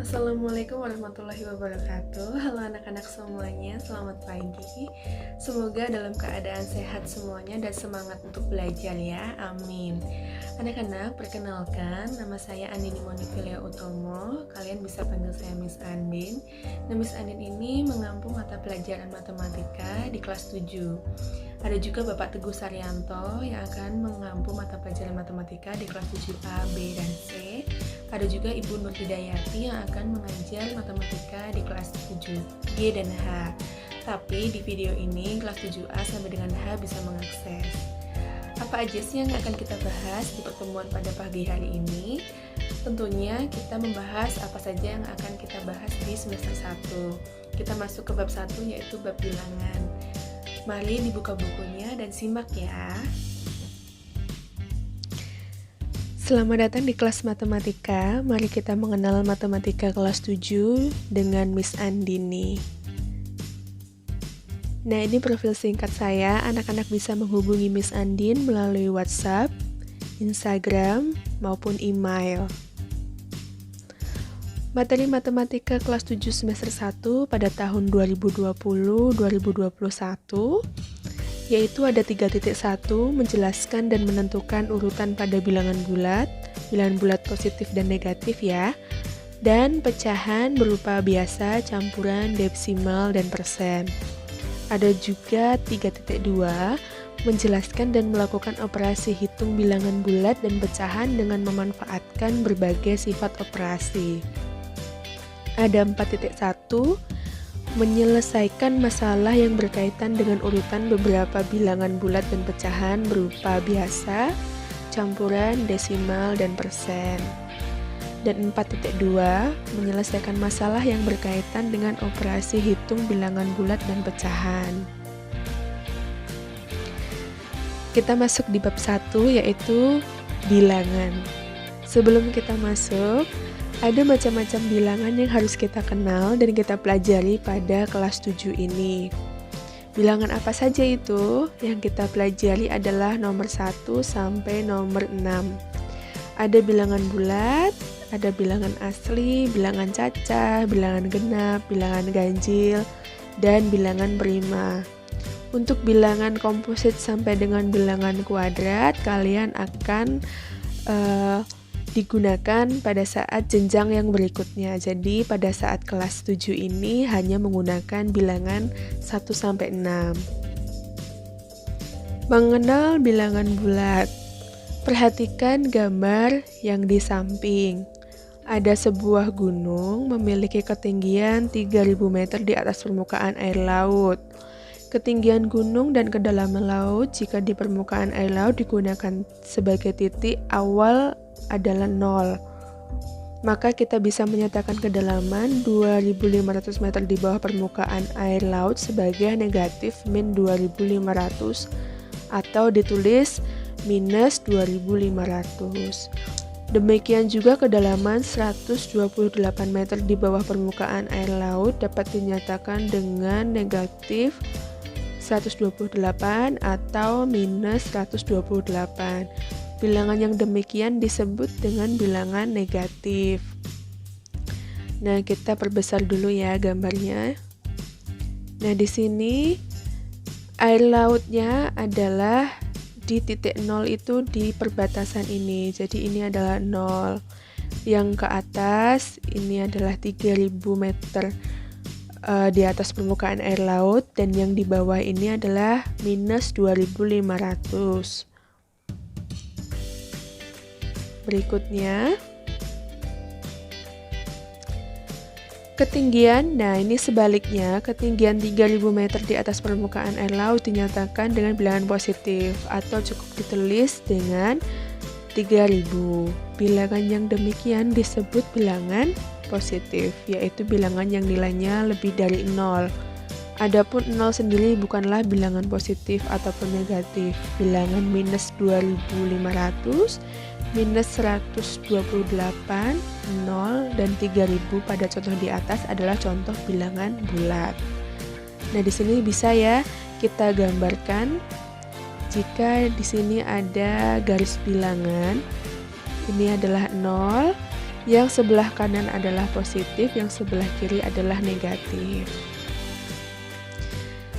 Assalamualaikum warahmatullahi wabarakatuh. Halo anak-anak semuanya, selamat pagi. Semoga dalam keadaan sehat semuanya dan semangat untuk belajar ya, amin. Anak-anak, perkenalkan, nama saya Andini Monifilia Utomo. Kalian bisa panggil saya Miss Andin. Nah, Miss Andin ini mengampu mata pelajaran matematika di kelas 7. Ada juga Bapak Teguh Saryanto yang akan mengampu mata pelajaran matematika di kelas 7A, B, dan C. Ada juga Ibu Nur Hidayati yang akan mengajar matematika di kelas 7, G, dan H. Tapi di video ini kelas 7A sampai dengan H bisa mengakses. Apa aja sih yang akan kita bahas di pertemuan pada pagi hari ini? Tentunya kita membahas apa saja yang akan kita bahas di semester 1. Kita masuk ke bab 1 yaitu bab bilangan. Mari dibuka bukunya dan simak ya. Selamat datang di kelas matematika. Mari kita mengenal matematika kelas 7 dengan Miss Andini. Nah, ini profil singkat saya. Anak-anak bisa menghubungi Miss Andin melalui WhatsApp, Instagram, maupun email. Materi matematika kelas 7 semester 1 pada tahun 2020-2021 yaitu ada 3.1 menjelaskan dan menentukan urutan pada bilangan bulat positif dan negatif ya, dan pecahan berupa biasa, campuran, desimal, dan persen. Ada juga 3.2 menjelaskan dan melakukan operasi hitung bilangan bulat dan pecahan dengan memanfaatkan berbagai sifat operasi. Ada 4.1 menyelesaikan masalah yang berkaitan dengan urutan beberapa bilangan bulat dan pecahan berupa biasa, campuran, desimal, dan persen. Dan 4.2 menyelesaikan masalah yang berkaitan dengan operasi hitung bilangan bulat dan pecahan. Kita masuk di bab 1 yaitu bilangan. Sebelum kita masuk, ada macam-macam bilangan yang harus kita kenal dan kita pelajari pada kelas 7 ini. Bilangan apa saja itu? Yang kita pelajari adalah nomor 1 sampai nomor 6. Ada bilangan bulat, ada bilangan asli, bilangan cacah, bilangan genap, bilangan ganjil, dan bilangan prima. Untuk bilangan komposit sampai dengan bilangan kuadrat, kalian akan digunakan pada saat jenjang yang berikutnya. Jadi pada saat kelas 7 ini hanya menggunakan bilangan 1-6. Mengenal bilangan bulat. Perhatikan gambar yang di samping. Ada sebuah gunung memiliki ketinggian 3000 meter di atas permukaan air laut. Ketinggian gunung dan kedalaman laut jika di permukaan air laut digunakan sebagai titik awal adalah 0. Maka kita bisa menyatakan kedalaman 2500 meter di bawah permukaan air laut sebagai negatif min 2500 atau ditulis minus 2500. Demikian juga kedalaman 128 meter di bawah permukaan air laut dapat dinyatakan dengan negatif 128 atau minus 128. Bilangan yang demikian disebut dengan bilangan negatif. Nah, kita perbesar dulu ya gambarnya. Nah, di sini air lautnya adalah di titik 0 itu di perbatasan ini. Jadi ini adalah 0. Yang ke atas ini adalah 3000 meter di atas permukaan air laut, dan yang di bawah ini adalah minus 2500. Berikutnya ketinggian. Nah, ini sebaliknya, ketinggian 3000 meter di atas permukaan air laut dinyatakan dengan bilangan positif atau cukup ditulis dengan 3000. Bilangan yang demikian disebut bilangan positif, yaitu bilangan yang nilainya lebih dari 0. Adapun 0 sendiri bukanlah bilangan positif ataupun negatif. Bilangan minus 2500, minus 128, 0, dan 3000 pada contoh di atas adalah contoh bilangan bulat. Nah, di sini bisa ya kita gambarkan. Jika di sini ada garis bilangan, ini adalah 0, Yang sebelah kanan adalah positif, yang sebelah kiri adalah negatif.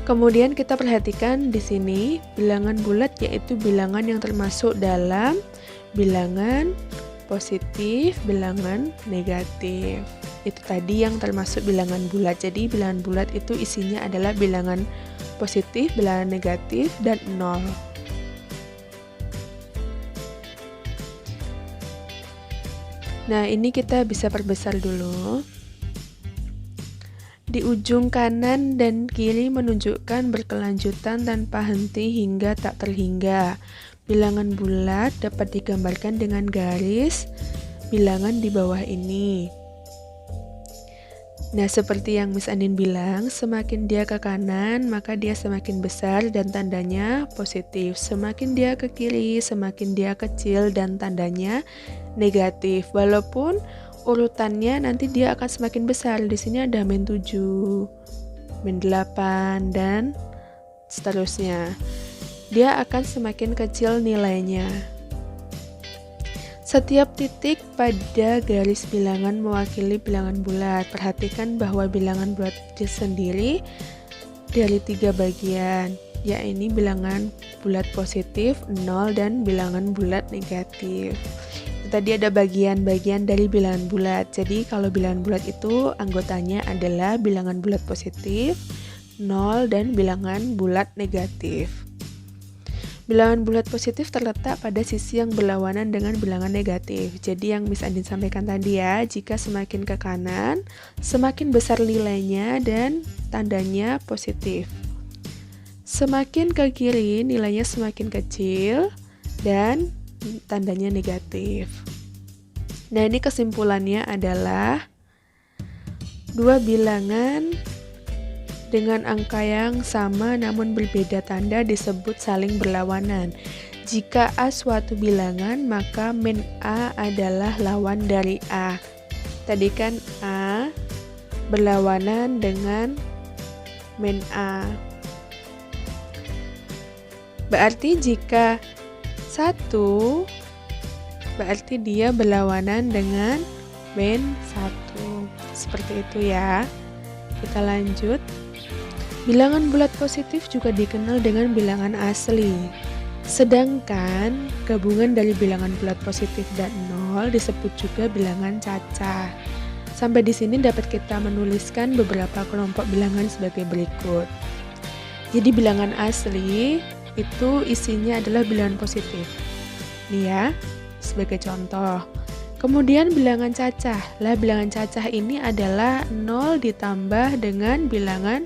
Kemudian kita perhatikan di sini bilangan bulat yaitu bilangan yang termasuk dalam bilangan positif, bilangan negatif. Itu tadi yang termasuk bilangan bulat. Jadi bilangan bulat itu isinya adalah bilangan positif, bilangan negatif, dan 0. Nah, ini kita bisa perbesar dulu. Di ujung kanan dan kiri menunjukkan berkelanjutan tanpa henti hingga tak terhingga. Bilangan bulat dapat digambarkan dengan garis bilangan di bawah ini. Nah, seperti yang Miss Andin bilang, semakin dia ke kanan, maka dia semakin besar dan tandanya positif. Semakin dia ke kiri, semakin dia kecil dan tandanya negatif. Walaupun urutannya nanti dia akan semakin besar. Di sini ada -7, -8, dan seterusnya. Dia akan semakin kecil nilainya. Setiap titik pada garis bilangan mewakili bilangan bulat. Perhatikan bahwa bilangan bulat sendiri dari 3 bagian, yaitu bilangan bulat positif, 0, dan bilangan bulat negatif. Tadi ada bagian-bagian dari bilangan bulat. Jadi kalau bilangan bulat itu anggotanya adalah bilangan bulat positif, 0, dan bilangan bulat negatif. Bilangan bulat positif terletak pada sisi yang berlawanan dengan bilangan negatif. Jadi yang Miss Andin sampaikan tadi ya, jika semakin ke kanan, semakin besar nilainya dan tandanya positif. Semakin ke kiri, nilainya semakin kecil dan tandanya negatif. Nah, ini kesimpulannya adalah dua bilangan dengan angka yang sama namun berbeda tanda disebut saling berlawanan. Jika A suatu bilangan, maka min A adalah lawan dari A. Tadi kan A berlawanan dengan min A. Berarti jika 1, berarti dia berlawanan dengan min 1. Seperti itu ya. Kita lanjut. Bilangan bulat positif juga dikenal dengan bilangan asli. Sedangkan gabungan dari bilangan bulat positif dan 0 disebut juga bilangan cacah. Sampai di sini dapat kita menuliskan beberapa kelompok bilangan sebagai berikut. Jadi bilangan asli itu isinya adalah bilangan positif. Nih ya, sebagai contoh. Kemudian bilangan cacah. Lah bilangan cacah ini adalah 0 ditambah dengan bilangan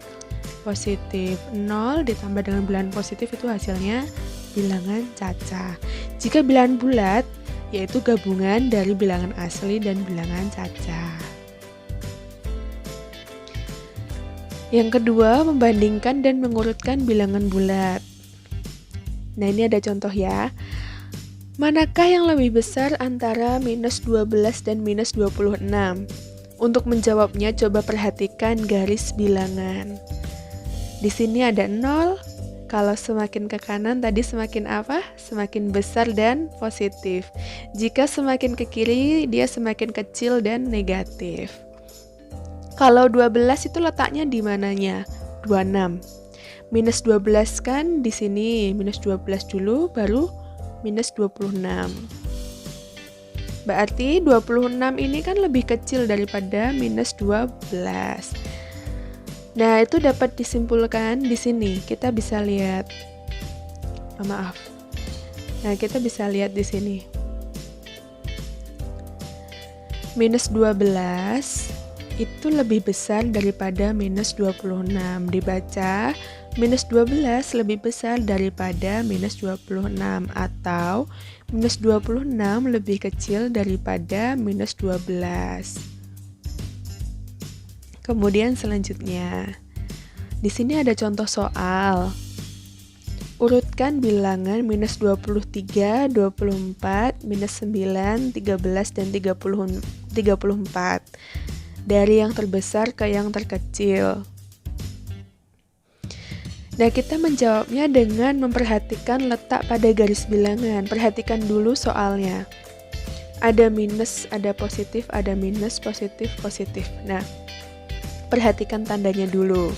positif. 0 ditambah dengan bilangan positif itu hasilnya bilangan cacah. Jika bilangan bulat, yaitu gabungan dari bilangan asli dan bilangan cacah. Yang kedua, membandingkan dan mengurutkan bilangan bulat. Nah, ini ada contoh ya. Manakah yang lebih besar antara -12 dan -26? Untuk menjawabnya, coba perhatikan garis bilangan. Di sini ada 0. Kalau semakin ke kanan tadi semakin apa? Semakin besar dan positif. Jika semakin ke kiri, dia semakin kecil dan negatif. Kalau 12 itu letaknya di mananya? 26. -12 kan di sini, -12 dulu baru -26. Berarti 26 ini kan lebih kecil daripada -12. Nah, itu dapat disimpulkan di sini. Kita bisa lihat. Nah, kita bisa lihat di sini. -12 itu lebih besar daripada -26. Dibaca -12 lebih besar daripada -26 atau -26 lebih kecil daripada -12. Kemudian selanjutnya, di sini ada contoh soal. Urutkan bilangan -23, 24, -9, 13, dan 34 dari yang terbesar ke yang terkecil. Nah, kita menjawabnya dengan memperhatikan letak pada garis bilangan. Perhatikan dulu soalnya. Ada minus, ada positif, ada minus, positif, positif. Nah, perhatikan tandanya dulu.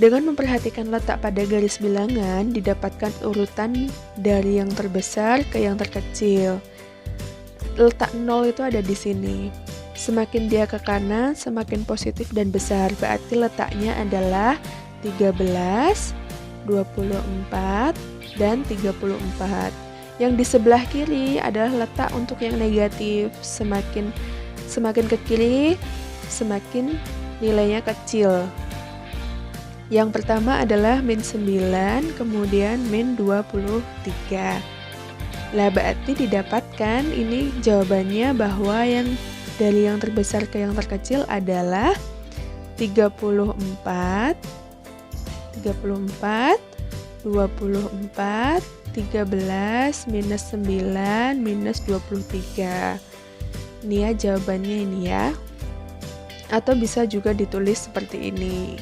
Dengan memperhatikan letak pada garis bilangan, didapatkan urutan dari yang terbesar ke yang terkecil. Letak 0 itu ada di sini. Semakin dia ke kanan, semakin positif dan besar. Berarti letaknya adalah 13, 24, dan 34. Yang di sebelah kiri adalah letak untuk yang negatif. Semakin ke kiri, semakin nilainya kecil. Yang pertama adalah min 9, kemudian min 23. Lah berarti didapatkan ini jawabannya bahwa yang dari yang terbesar ke yang terkecil adalah 34, 24, 13, minus 9, minus 23. Ini ya jawabannya ini ya. Atau bisa juga ditulis seperti ini.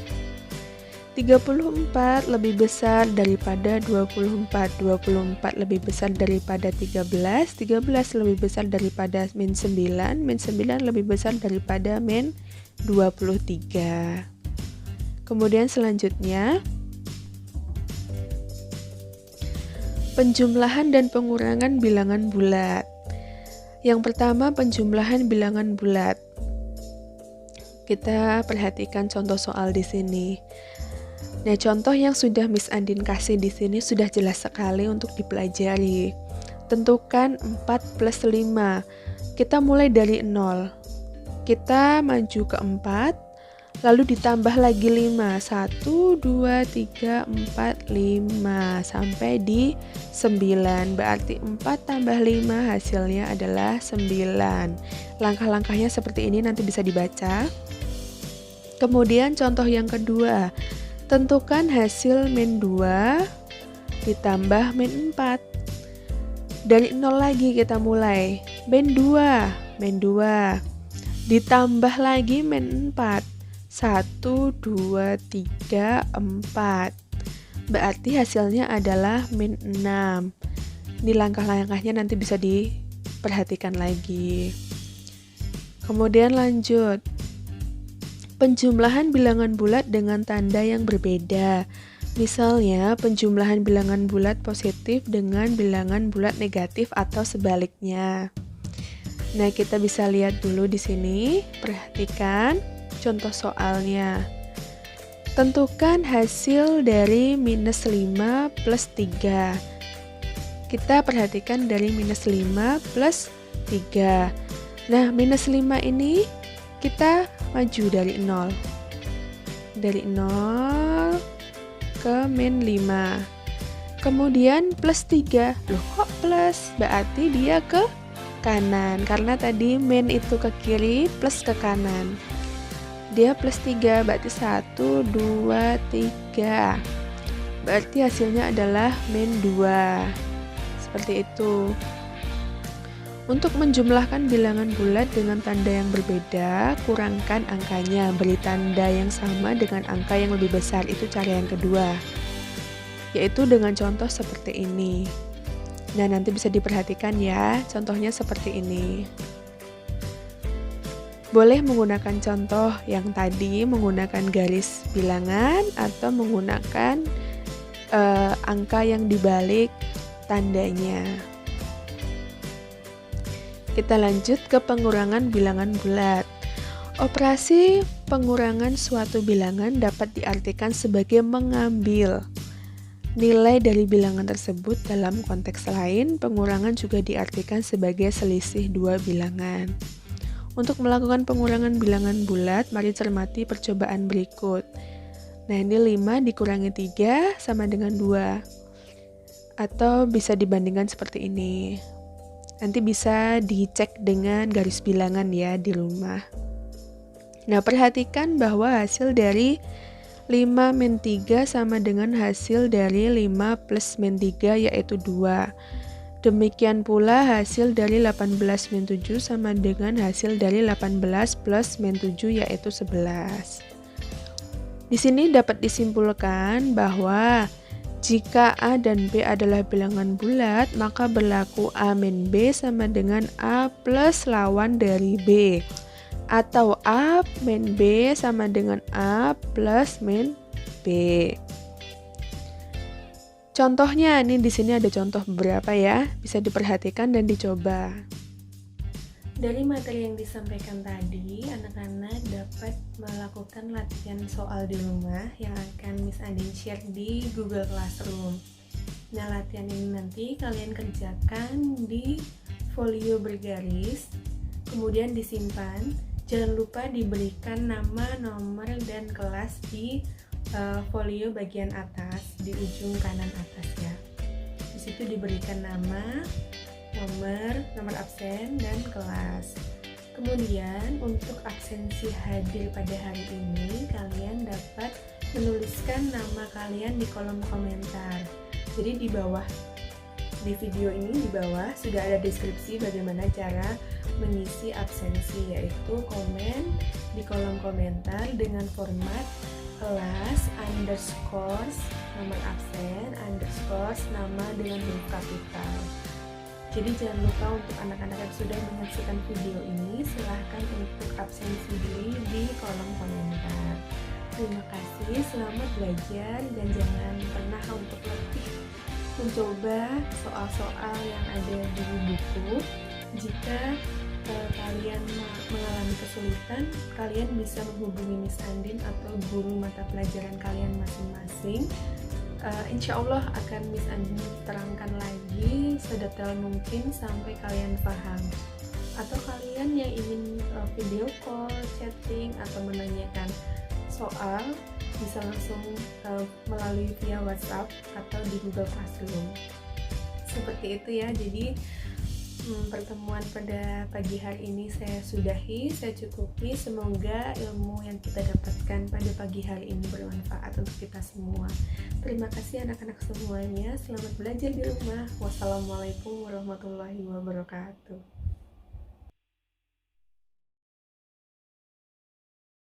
34 lebih besar daripada 24, 24 lebih besar daripada 13, 13 lebih besar daripada min 9, min 9 lebih besar daripada min 23. Kemudian selanjutnya, penjumlahan dan pengurangan bilangan bulat. Yang pertama, penjumlahan bilangan bulat. Kita perhatikan contoh soal di sini. Nah, contoh yang sudah Miss Andin kasih di sini sudah jelas sekali untuk dipelajari. Tentukan 4 plus 5. Kita mulai dari 0. Kita maju ke 4. Lalu ditambah lagi 5, 1, 2, 3, 4, 5, sampai di 9. Berarti 4 tambah 5 hasilnya adalah 9. Langkah-langkahnya seperti ini, nanti bisa dibaca. Kemudian contoh yang kedua, tentukan hasil min 2 ditambah min 4. Dari 0 lagi kita mulai, min 2, ditambah lagi min 4. 1, 2, 3, 4. Berarti hasilnya adalah min 6. Ini langkah-langkahnya nanti bisa diperhatikan lagi. Kemudian lanjut. Penjumlahan bilangan bulat dengan tanda yang berbeda. Misalnya, penjumlahan bilangan bulat positif dengan bilangan bulat negatif atau sebaliknya. Nah, kita bisa lihat dulu di sini. Perhatikan contoh soalnya. Tentukan hasil dari minus 5 plus 3. Kita perhatikan dari minus 5 plus 3. Nah, minus 5 ini kita maju dari 0. Dari 0 ke min 5. Kemudian plus 3. Loh, kok plus? Berarti dia ke kanan. Karena tadi min itu ke kiri, plus ke kanan. Dia plus 3, berarti 1, 2, 3. Berarti hasilnya adalah min 2. Seperti itu. Untuk menjumlahkan bilangan bulat dengan tanda yang berbeda, kurangkan angkanya, beri tanda yang sama dengan angka yang lebih besar. Itu cara yang kedua, yaitu dengan contoh seperti ini. Nah, nanti bisa diperhatikan ya, contohnya seperti ini. Boleh menggunakan contoh yang tadi, menggunakan garis bilangan atau menggunakan angka yang dibalik tandanya. Kita lanjut ke pengurangan bilangan bulat. Operasi pengurangan suatu bilangan dapat diartikan sebagai mengambil nilai dari bilangan tersebut. Dalam konteks lain, pengurangan juga diartikan sebagai selisih dua bilangan. Untuk melakukan pengurangan bilangan bulat, mari cermati percobaan berikut. Nah, ini 5 dikurangi 3 sama dengan 2. Atau bisa dibandingkan seperti ini. Nanti bisa dicek dengan garis bilangan ya di rumah. Nah, perhatikan bahwa hasil dari 5 min 3 sama dengan hasil dari 5 plus min 3 yaitu 2. Demikian pula hasil dari 18 min 7 sama dengan hasil dari 18 plus min 7 yaitu 11. Di sini dapat disimpulkan bahwa Jika A dan B adalah bilangan bulat, maka berlaku A min B sama dengan A plus lawan dari B. Atau A min B sama dengan A plus min B. Contohnya, nih di sini ada contoh beberapa ya, bisa diperhatikan dan dicoba. Dari materi yang disampaikan tadi, anak-anak dapat melakukan latihan soal di rumah yang akan Miss Andin share di Google Classroom. Nah, latihan ini nanti kalian kerjakan di folio bergaris, kemudian disimpan. Jangan lupa diberikan nama, nomor, dan kelas di folio bagian atas, di ujung kanan atas ya. Di situ diberikan nama, nomor absen, dan kelas. Kemudian untuk absensi hadir pada hari ini, kalian dapat menuliskan nama kalian di kolom komentar. Jadi di bawah, di video ini di bawah sudah ada deskripsi bagaimana cara mengisi absensi, yaitu komen di kolom komentar dengan format kelas underscore nomor absen underscore nama dengan huruf kapital. Jadi jangan lupa untuk anak-anak yang sudah menyaksikan video ini, silahkan untuk absensi diri di kolom komentar. Terima kasih, selamat belajar, dan jangan pernah untuk letih mencoba soal-soal yang ada di buku. Jika kalian mengalami kesulitan, kalian bisa menghubungi Miss Andin atau guru mata pelajaran kalian masing-masing. Insya Allah akan Miss Andin terangkan lagi sedetail mungkin sampai kalian paham. Atau kalian yang ingin video call, chatting, atau menanyakan soal, bisa langsung melalui via WhatsApp atau di Google Classroom. Seperti itu ya. Jadi pertemuan pada pagi hari ini saya sudahi, saya cukupi. Semoga ilmu yang kita dapatkan pada pagi hari ini bermanfaat untuk kita semua. Terima kasih anak-anak semuanya, selamat belajar di rumah. Wassalamualaikum warahmatullahi wabarakatuh.